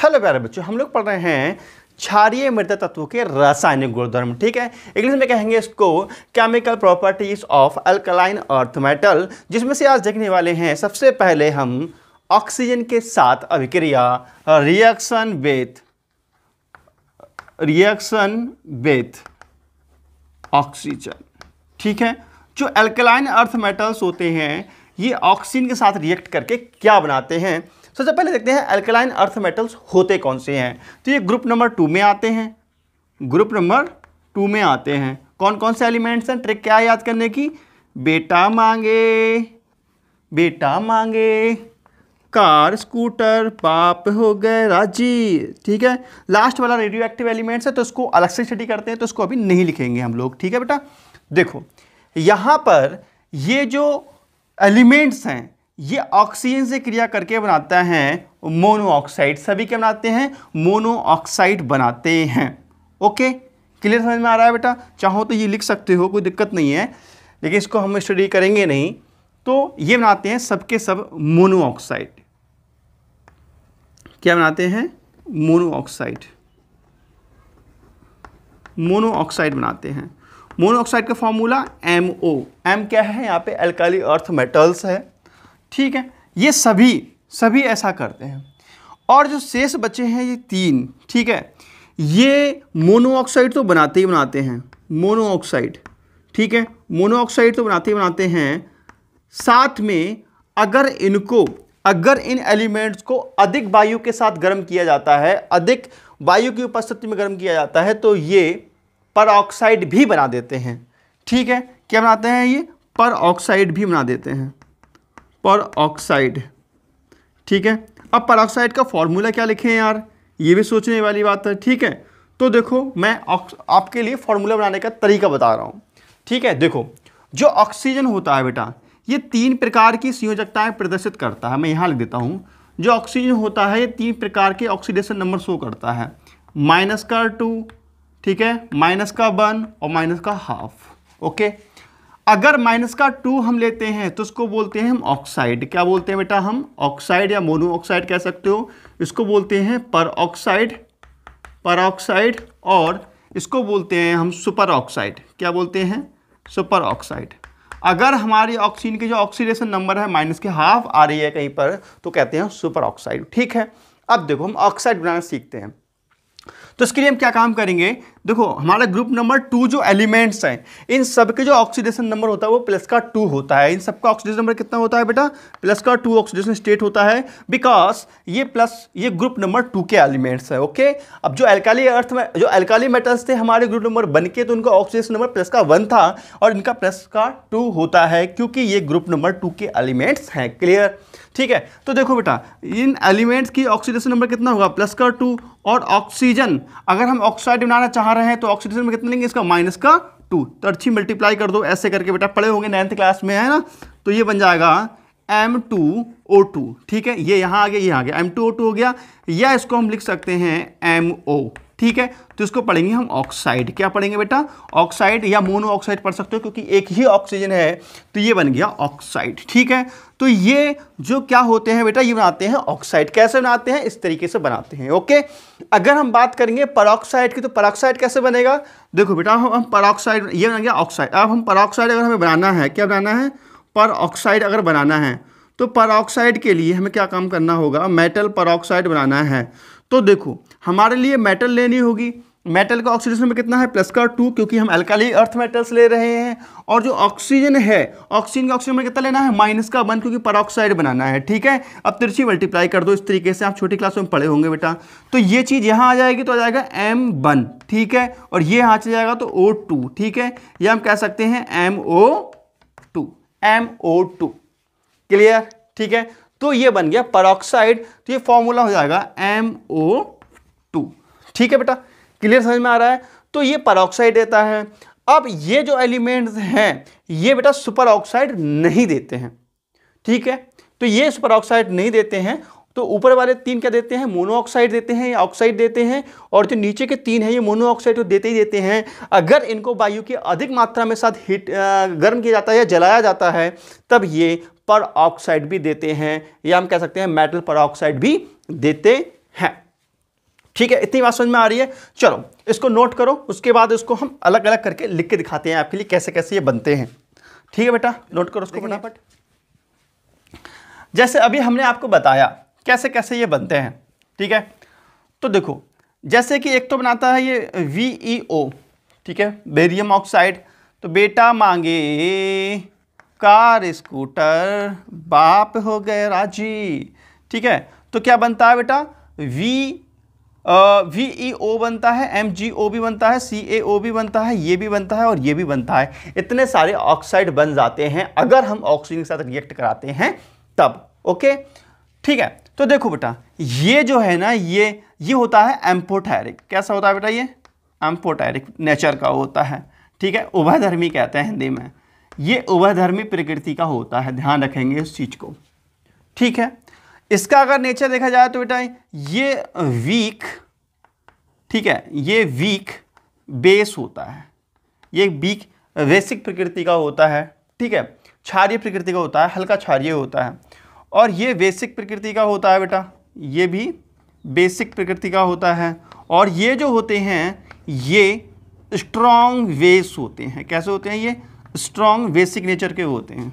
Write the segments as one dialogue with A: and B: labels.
A: Hello प्यारे बच्चों, हम लोग पढ़ रहे हैं क्षारीय मृदा तत्वों के रासायनिक गुणधर्म। ठीक है, इंग्लिश में कहेंगे इसको chemical properties of alkaline earth metal, जिसमें से आज देखने वाले हैं सबसे पहले हम ऑक्सीजन के साथ अभिक्रिया रिएक्शन विथ ऑक्सीजन। ठीक है, जो अल्कलाइन अर्थ मेटल्स होते हैं ये ऑक्सीजन के साथ रिएक्ट करके क्या बनाते हैं। सबसे पहले देखते हैं अल्कलाइन अर्थ मेटल्स होते कौन से हैं। तो ये ग्रुप नंबर 2 में आते हैं। ग्रुप नंबर 2 में आते हैं कौन कौन से एलिमेंट्स हैं। ट्रिक क्या है याद करने की, बेटा मांगे कार स्कूटर बाप हो गए राजी। ठीक है, लास्ट वाला रेडियो एक्टिव एलिमेंट्स है तो इसको अलग से स्टडी करते हैं, तो इसको अभी नहीं लिखेंगे हम लोग। ठीक है बेटा, देखो यहाँ पर ये जो एलिमेंट्स हैं ये ऑक्सीजन से क्रिया करके बनाता है मोनो ऑक्साइड। सभी क्या बनाते हैं, मोनो ऑक्साइड बनाते हैं। ओके, क्लियर समझ में आ रहा है बेटा। चाहो तो ये लिख सकते हो, कोई दिक्कत नहीं है, लेकिन इसको हम स्टडी करेंगे नहीं। तो ये बनाते हैं सबके सब मोनो ऑक्साइड। क्या बनाते हैं, मोनो ऑक्साइड बनाते हैं। मोनो ऑक्साइड का फॉर्मूला MO। M क्या है, यहाँ पे अल्काली अर्थ मेटल्स है। ठीक है, ये सभी ऐसा करते हैं। और जो शेष बचे हैं ये 3, ठीक है, ये मोनो ऑक्साइड तो बनाते ही बनाते हैं, मोनो ऑक्साइड। ठीक है, मोनो ऑक्साइड तो बनाते ही बनाते हैं। साथ में अगर इन एलिमेंट्स को अधिक वायु के साथ गर्म किया जाता है, अधिक वायु की उपस्थिति में गर्म किया जाता है, तो ये पर ऑक्साइड भी बना देते हैं। ठीक है, क्या बनाते हैं, ये पर ऑक्साइड भी बना देते हैं, पर ऑक्साइड। ठीक है, अब पर ऑक्साइड का फॉर्मूला क्या लिखें यार, ये भी सोचने वाली बात है। ठीक है, तो देखो मैं आपके लिए फॉर्मूला बनाने का तरीका बता रहा हूँ। ठीक है, देखो जो ऑक्सीजन होता है बेटा ये 3 प्रकार की संयोजकताएं प्रदर्शित करता है। मैं यहाँ लिख देता हूँ, जो ऑक्सीजन होता है ये 3 प्रकार के ऑक्सीडेशन नंबर शो करता है, -2, ठीक है, -1 और -1/2। ओके, अगर -2 हम लेते हैं तो उसको बोलते हैं हम ऑक्साइड। क्या बोलते हैं बेटा, हम ऑक्साइड या मोनो ऑक्साइड कह सकते हो। इसको बोलते हैं पर ऑक्साइड और इसको बोलते हैं हम सुपर ऑक्साइड। क्या बोलते हैं, सुपर ऑक्साइड। अगर हमारी ऑक्सीजन की जो ऑक्सीडेशन नंबर है -1/2 आ रही है कहीं पर, तो कहते हैं सुपर ऑक्साइड। ठीक है, अब देखो हम ऑक्साइड बनाना सीखते हैं। तो इसके लिए हम क्या काम करेंगे, देखो हमारा ग्रुप नंबर 2 जो एलिमेंट्स हैं इन सब के जो ऑक्सीडेशन नंबर होता है वो +2 होता है। इन सबका ऑक्सीडेशन नंबर कितना होता है बेटा, +2 ऑक्सीडेशन स्टेट होता है, बिकॉज ये ग्रुप नंबर 2 के एलिमेंट्स है। ओके, अब जो अल्काली मेटल्स थे हमारे ग्रुप नंबर 1 के, तो उनका ऑक्सीडेशन नंबर +1 था और इनका +2 होता है क्योंकि ये ग्रुप नंबर 2 के एलिमेंट्स हैं। क्लियर, ठीक है। तो देखो बेटा इन एलिमेंट्स की ऑक्सीडेशन नंबर कितना होगा, +2। और ऑक्सीजन अगर हम ऑक्साइड बनाना चाह रहे हैं तो ऑक्सीडेशन नंबर कितना लेंगे इसका, -2। तो अच्छी मल्टीप्लाई कर दो ऐसे करके, बेटा पढ़े होंगे 9th क्लास में, है ना। तो ये बन जाएगा M2O2। ठीक है, ये यहाँ आ गया, ये आ गया, M2O2 हो गया, या इसको हम लिख सकते हैं MO। ठीक है, तो इसको पढ़ेंगे हम ऑक्साइड। क्या पढ़ेंगे बेटा, ऑक्साइड या मोनो ऑक्साइड पढ़ सकते हो क्योंकि एक ही ऑक्सीजन है, तो ये बन गया ऑक्साइड। ठीक है, तो ये जो क्या होते हैं बेटा, ये बनाते हैं ऑक्साइड। कैसे बनाते हैं, इस तरीके से बनाते हैं। ओके, अगर हम बात करेंगे परऑक्साइड की, तो परऑक्साइड कैसे बनेगा, देखो बेटा हम परऑक्साइड, ये बन गया ऑक्साइड। अब हम परऑक्साइड अगर हमें बनाना है, क्या बनाना है, परऑक्साइड अगर बनाना है तो परऑक्साइड के लिए हमें क्या काम करना होगा, मेटल परऑक्साइड बनाना है। तो देखो हमारे लिए मेटल लेनी होगी। मेटल का ऑक्सीडेशन में कितना है, +2, क्योंकि हम अल्काली अर्थ मेटल्स ले रहे हैं। और जो ऑक्सीजन है, ऑक्सीजन का ऑक्सीजन में कितना लेना है, -1, क्योंकि परऑक्साइड बनाना है। ठीक है, अब तिरछी मल्टीप्लाई कर दो इस तरीके से, आप छोटी क्लास में पढ़े होंगे बेटा। तो ये चीज़ यहाँ आ जाएगी तो आ जाएगा M1। ठीक है, और ये यहाँ चला जाएगा तो O2। ठीक है, या हम कह सकते हैं MO2। क्लियर, ठीक है, तो ये बन गया परऑक्साइड। तो ये फॉर्मूला हो जाएगा MO2। ठीक है बेटा, क्लियर समझ में आ रहा है। तो ये परऑक्साइड देता है। अब ये जो एलिमेंट्स हैं ये बेटा सुपर ऑक्साइड नहीं देते हैं। ठीक है, तो ये सुपर ऑक्साइड नहीं देते हैं, तो ऊपर वाले 3 क्या देते हैं, मोनो ऑक्साइड देते हैं या ऑक्साइड देते हैं। और जो नीचे के 3 हैं ये मोनो ऑक्साइड तो देते ही देते हैं। अगर इनको वायु की अधिक मात्रा में साथ गर्म किया जाता है या जलाया जाता है तब ये पर ऑक्साइड भी देते हैं, या हम कह सकते हैं मेटल पर ऑक्साइड भी देते हैं। ठीक है, इतनी बात समझ में आ रही है। चलो इसको नोट करो, उसके बाद इसको हम अलग अलग करके लिख के दिखाते हैं आपके लिए कैसे कैसे ये बनते हैं। ठीक है बेटा, नोट करो उसको फटाफट। जैसे अभी हमने आपको बताया कैसे कैसे ये बनते हैं। ठीक है, तो देखो जैसे कि एक तो बनाता है ये VeO, ठीक है, बेरियम ऑक्साइड। तो बेटा मांगे कार स्कूटर, बाप हो गए राजी। ठीक है, तो क्या बनता है बेटा, VeO बनता है, MgO भी बनता है, CaO भी बनता है, ये भी बनता है और ये भी बनता है। इतने सारे ऑक्साइड बन जाते हैं अगर हम ऑक्सीजन के साथ रिएक्ट कराते हैं तब। ओके, ठीक है, तो देखो बेटा ये जो है ना, ये होता है एम्फोटेरिक। कैसा होता है बेटा, ये एम्फोटेरिक नेचर का होता है। ठीक है, उभयधर्मी कहते हैं हिंदी में। ये उभयधर्मी प्रकृति का होता है, ध्यान रखेंगे इस चीज को। ठीक है, इसका अगर नेचर देखा जाए तो बेटा ये वीक, ठीक है, ये वीक बेस होता है, ये वीक बेसिक प्रकृति का होता है। ठीक है, क्षारीय प्रकृति का होता है, हल्का क्षारीय होता है। और ये बेसिक प्रकृति का होता है बेटा, ये भी बेसिक प्रकृति का होता है। और ये जो होते हैं ये स्ट्रॉन्ग बेस होते हैं। कैसे होते हैं, ये स्ट्रॉन्ग बेसिक नेचर के होते हैं।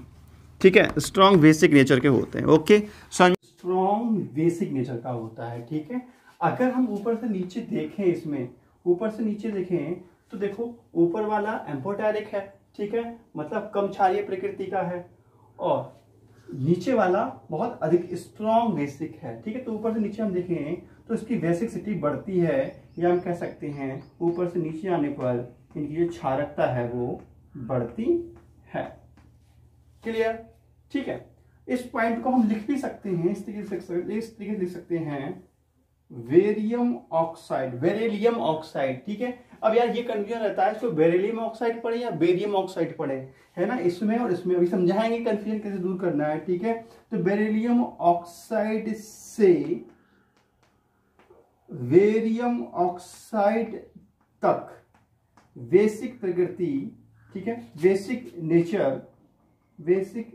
A: ठीक है, स्ट्रॉन्ग बेसिक नेचर के होते हैं। ओके, स्ट्रॉन्ग बेसिक नेचर का होता है। ठीक है, अगर हम ऊपर से नीचे देखें, इसमें ऊपर से नीचे देखें तो देखो ऊपर वाला एम्फोटेरिक है। ठीक है, मतलब कम क्षारीय प्रकृति का है, और नीचे वाला बहुत अधिक स्ट्रॉन्ग बेसिक है। ठीक है, तो ऊपर से नीचे हम देखें तो इसकी बेसिसिटी बढ़ती है, या हम कह सकते हैं ऊपर से नीचे आने पर इनकी जो क्षारकता है वो बढ़ती है। क्लियर? ठीक है, इस पॉइंट को हम लिख भी सकते हैं, इस तरीके से लिख सकते हैं बेरियम ऑक्साइड, बेरिलियम ऑक्साइड। ठीक है, अब यार ये कंफ्यूजन रहता है, इसको बेरिलियम ऑक्साइड पढ़े या बेरियम ऑक्साइड पढ़े, है ना, इसमें और इसमें। अभी समझाएंगे कंफ्यूजन कैसे दूर करना है। ठीक है, तो बेरिलियम ऑक्साइड से बेरियम ऑक्साइड तक बेसिक प्रकृति, ठीक है, बेसिक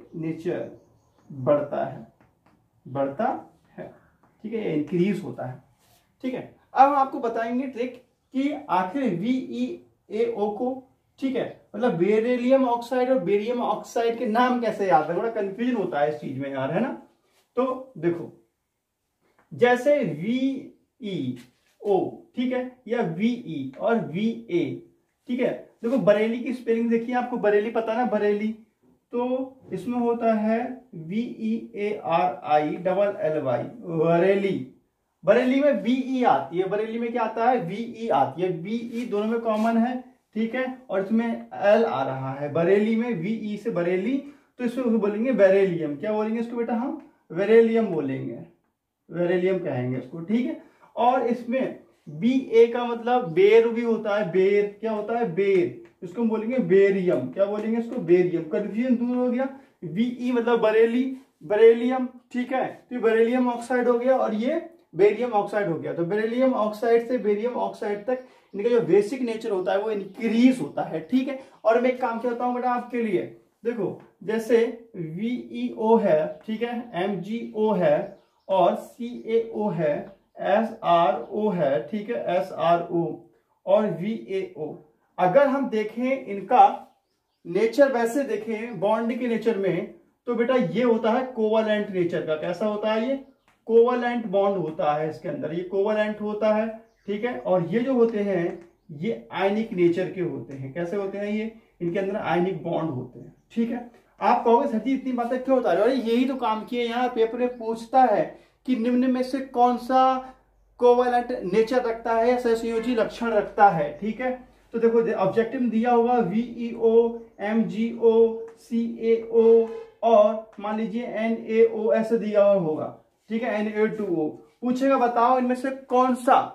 A: नेचर बढ़ता है। ठीक है, इंक्रीज होता है। ठीक है, अब हम आपको बताएंगे ट्रिक कि आखिर VeAO को, ठीक है, मतलब बेरिलियम ऑक्साइड और बेरियम ऑक्साइड के नाम कैसे याद है, बड़ा कंफ्यूजन होता है इस चीज में यार, है ना। तो देखो जैसे VeO, ठीक है, या VE और VA, ठीक है, देखो बरेली की स्पेलिंग देखिए, आपको बरेली पता ना, बरेली, तो इसमें होता है VEARILLY, बरेली। बरेली में BE आती है, बरेली में क्या आता है, VE आती है। BE दोनों में कॉमन है, ठीक है, और इसमें L आ रहा है बरेली में, VE से बरेली, तो इसमें बोलेंगे बेरेलियम। क्या बोलेंगे इसको बेटा, हम बेरेलियम बोलेंगे, बेरेलियम कहेंगे इसको। ठीक है, और इसमें BA का मतलब बेर भी होता है, बेर क्या होता है, बेर, इसको हम बोलेंगे बेरियम। क्या बोलेंगे इसको, बेरियम। कंफ्यूजन दूर हो गया। VE मतलब बरेली, बेरिलियम, ठीक है, तो ये बेरिलियम ऑक्साइड हो गया और ये बेरियम ऑक्साइड हो गया। तो बेरिलियम ऑक्साइड से बेरियम ऑक्साइड तक इनका जो बेसिक नेचर होता है वो इंक्रीज होता है। ठीक है, और मैं एक काम क्या होता हूँ बेटा आपके लिए, देखो जैसे VeO है, ठीक है, MgO है, और CaO है, SRO है, ठीक है, SRO और VaO। अगर हम देखें इनका नेचर, वैसे देखें बॉन्ड के नेचर में, तो बेटा ये होता है कोवलेंट नेचर का। कैसा होता है, ये कोवलेंट बॉन्ड होता है इसके अंदर, ये कोवलेंट होता है। ठीक है, और ये जो होते हैं ये आयनिक नेचर के होते हैं। कैसे होते हैं ये, इनके अंदर आयनिक बॉन्ड होते हैं। ठीक है, आप कहोगे सर जी इतनी बातें क्यों बता रहे हो, अरे यही तो काम किए, यहाँ पेपर में पूछता है कि निम्न में से कौन सा कोवलेंट नेचर रखता है या सहसंयोजी लक्षण रखता है। ठीक है, तो देखो ऑब्जेक्टिव में दिया होगा VeO, MgO, CaO और मान लीजिए NaO ऐसे दिया हुआ होगा। ठीक है, Na2O पूछेगा बताओ इनमें से कौन सा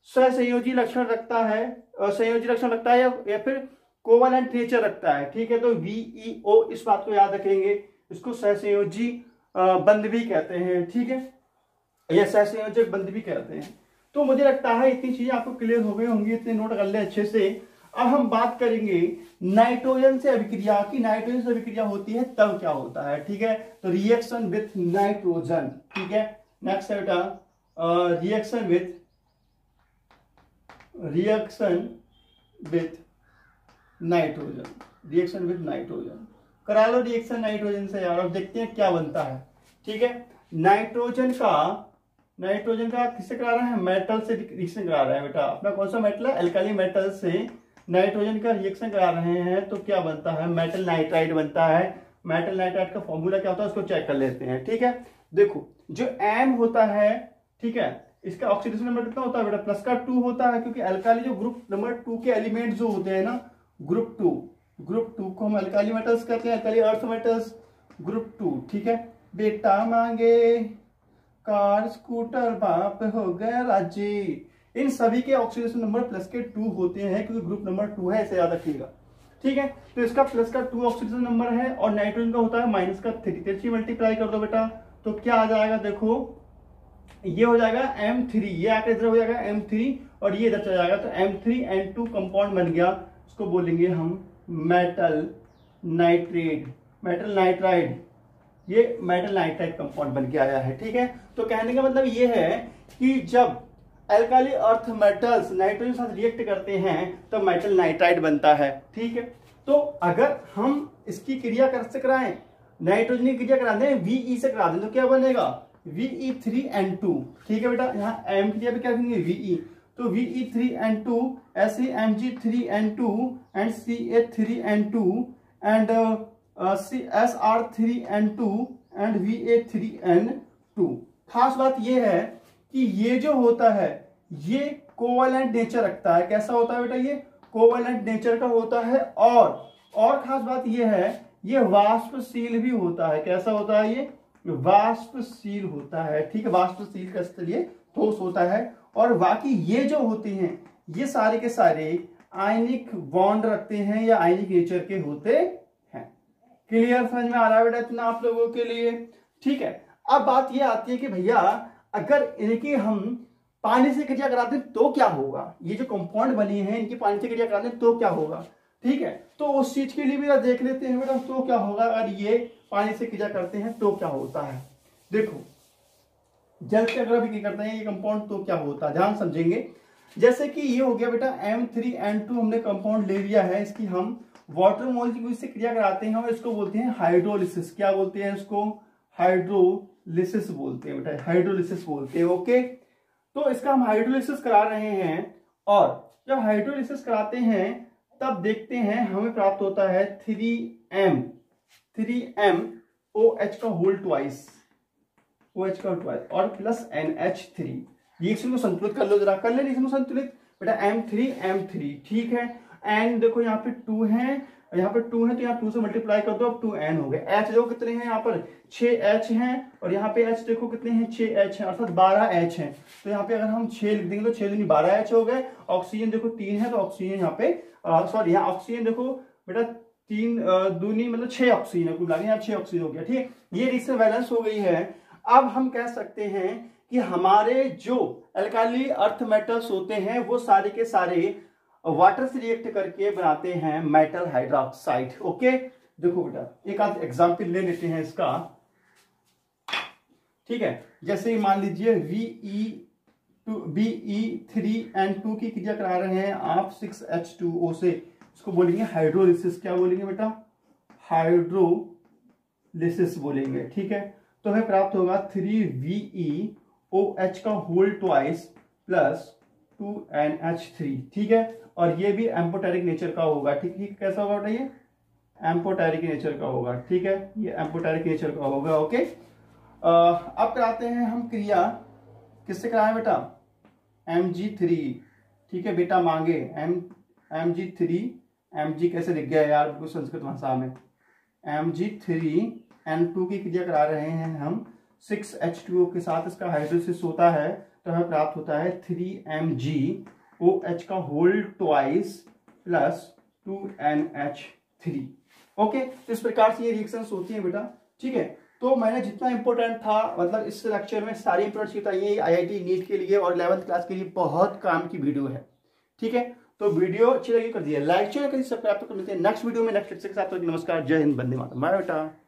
A: सहसंयोजी लक्षण रखता है, संयोजी लक्षण रखता है या फिर कोवलेंट नेचर रखता है। ठीक है, तो VeO, इस बात को याद रखेंगे, इसको सहसंयोजी बंध भी कहते हैं। ठीक है, या सहसंयोजक बंध भी कहते हैं। तो मुझे लगता है इतनी चीजें आपको क्लियर हो गई होंगी, इतने नोट कर ले अच्छे से। अब हम बात करेंगे नाइट्रोजन से अभिक्रिया की, नाइट्रोजन से अभिक्रिया होती है तब क्या होता है। ठीक है, तो रिएक्शन विथ नाइट्रोजन। ठीक है, नेक्स्ट है बेटा reaction with reaction with nitrogen, reaction with nitrogen करा लो रिएक्शन नाइट्रोजन से यार, अब देखते हैं क्या बनता है। ठीक है, नाइट्रोजन का किससे करा रहा है, मेटल से रिएक्शन करा रहा है बेटा। अपना कौन सा मेटल है, अल्काली मेटल से नाइट्रोजन का रिएक्शन करा रहे हैं, तो क्या बनता है, मेटल नाइट्राइड बनता है। मेटल नाइट्राइड का फॉर्मूला क्या होता है उसको चेक कर लेते हैं। ठीक है, देखो जो M होता है, ठीक है, इसका ऑक्सीडेशन नंबर कितना होता है बेटा, प्लस का 2 होता है, क्योंकि अल्काली जो ग्रुप नंबर 2 के एलिमेंट जो होते हैं ना, ग्रुप 2 को हम अल्काली मेटल्स कहते हैं, अल्काली अर्थ मेटल्स ग्रुप 2। ठीक है, बेटा मांगे कार स्कूटर बाप हो गया राजी, इन सभी के ऑक्सीडेशन नंबर प्लस के 2 होते हैं, क्योंकि ग्रुप नंबर 2 है, इसे याद रखिएगा। ठीक है, तो इसका प्लस का 2 ऑक्सीडेशन नंबर है और नाइट्रोजन का होता है माइनस का 3। 3 मल्टीप्लाई कर दो बेटा, तो क्या आ जाएगा, देखो ये हो जाएगा M3, ये आकर इधर हो जाएगा M3 और ये इधर चला जाएगा, तो M3N2 कंपाउंड बन गया। इसको बोलेंगे हम मेटल नाइट्राइड, ये मेटल नाइट्राइड कंपाउंड बन के आया है। ठीक है, तो कहने का मतलब ये है कि जब अल्काली अर्थ मेटल्स नाइट्रोजन के साथ रिएक्ट करते हैं तो मेटल नाइट्राइड बनता है। ठीक है, तो अगर हम इसकी क्रिया कैसे कराएं, नाइट्रोजन की क्रिया करा दें Ve से करा दें, तो क्या बनेगा Ve3N2। ठीक है बेटा, यहाँ M की जगह क्या करेंगे Ve, तो Ve3N2 ऐसे Mg3N2 and Ca3N2 and Sr3N2 and Va3N2। खास बात यह है कि ये जो होता है ये कोवैलेंट नेचर रखता है। कैसा होता है बेटा, ये कोवैलेंट नेचर का होता है, और खास बात ये है ये वाष्पशील भी होता है। कैसा होता है, ये वाष्पशील होता है। ठीक है, वाष्पशील का इसलिए ठोस होता है, और बाकी ये जो होते हैं ये सारे के सारे आयनिक बॉन्ड रखते हैं या आयनिक नेचर के होते हैं। क्लियर, समझ में आ रहा है बेटा इतना आप लोगों के लिए। ठीक है, अब बात ये आती है कि भैया अगर इनकी हम पानी से क्रिया करा दें तो क्या होगा, ये जो कंपाउंड बनी है इनकी पानी से क्रिया करा दें तो क्या होगा। ठीक है, तो उस चीज के लिए भी देख लेते हैं बेटा, तो क्या होगा अगर ये पानी से क्रिया करते हैं तो क्या होता है। देखो जल से अगर अभी क्या करते हैं ये कंपाउंड तो क्या होता है, ध्यान समझेंगे। जैसे कि ये हो गया बेटा M3N2 हमने कंपाउंड ले लिया है, इसकी हम वाटर मॉलिक्यूल से क्रिया कराते हैं और इसको बोलते हैं हाइड्रोलिसिस। क्या बोलते हैं इसको, हाइड्रोलिसिस बोलते हैं बेटा, हाइड्रोलिसिस बोलते हैं। ओके, तो इसका हम हाइड्रोलिसिस करा रहे हैं, और जब हाइड्रोलिसिस कराते हैं तब देखते हैं हमें प्राप्त होता है 3M OH का होल ट्वाइस, OH का ट्वाइस और प्लस NH3। रिएक्शन को संतुलित कर लो जरा, कर ले रिएक्शन को संतुलित बेटा, M3 ठीक है। एन देखो यहाँ पे 2 है, यहाँ पे 2 है तो यहाँ 2 से मल्टीप्लाई कर दो, अब 2N हो गए। H देखो कितने हैं यहाँ पर 6H हैं, और यहाँ पे H देखो कितने हैं 6H हैं, अर्थात 12H हैं। तो यहाँ पे अगर हम 6 लिख देंगे तो 6 दूनी 12H हो गए। ऑक्सीजन देखो 3 है तो ऑक्सीजन यहाँ पे सॉरी यहाँ ऑक्सीजन देखो बेटा 3 दूनी मतलब 6 ऑक्सीजन है, कुल मिला के यहाँ 6 ऑक्सीजन हो गया। ठीक है, ये रिएक्शन बैलेंस हो गई है। अब हम कह सकते हैं कि हमारे जो अल्काली अर्थ मेटल्स होते हैं वो सारे के सारे वाटर से रिएक्ट करके बनाते हैं मेटल हाइड्रोक्साइड। ओके, देखो बेटा एक आध एग्जांपल ले लेते हैं इसका। ठीक है, जैसे मान लीजिए Be3N2 की क्रिया करा रहे हैं आप 6H2O से, इसको बोलेंगे हाइड्रोलिसिस। क्या बोलेंगे बेटा, हाइड्रोलिसिस बोलेंगे। ठीक है, तो हमें प्राप्त होगा 3VeOH का होल ट्वाइस प्लस 2NH3। ठीक है, और ये भी एम्फोटेरिक नेचर का होगा। ठीक है, कैसा होगा बेटा, ये एम्फोटेरिक नेचर का होगा। ठीक है, ये एम्फोटेरिक नेचर का होगा। ओके, अब कराते हैं हम क्रिया, किससे कराएं बेटा, Mg3। ठीक है बेटा, मांगे Mg3, Mg कैसे लिख गया यार बिल्कुल संस्कृत भाषा में, Mg3N2 की क्रिया करा रहे हैं हम 6H2O के साथ, इसका हाइड्रोलिसिस होता है तो हमें प्राप्त होता है 3MgOH का whole twice plus 2NH3। Okay, तो इस प्रकार से ये रिएक्शंस होती हैं बेटा। ठीक है, तो मैंने जितना इंपॉर्टेंट था मतलब इस लेक्चर में सारी इंपॉर्टेंट चीज बताइए, IIT नीट के लिए और 11th क्लास के लिए बहुत काम की वीडियो है। ठीक है, तो वीडियो अच्छी लगी कर दिया लाइक, चैनल कर सब्सक्राइब। तो मिलते हैं नेक्स्ट वीडियो में नेक्स्ट लेक्चर के साथ। तो नमस्कार, जय हिंद, वंदे मातरम, बाय बेटा।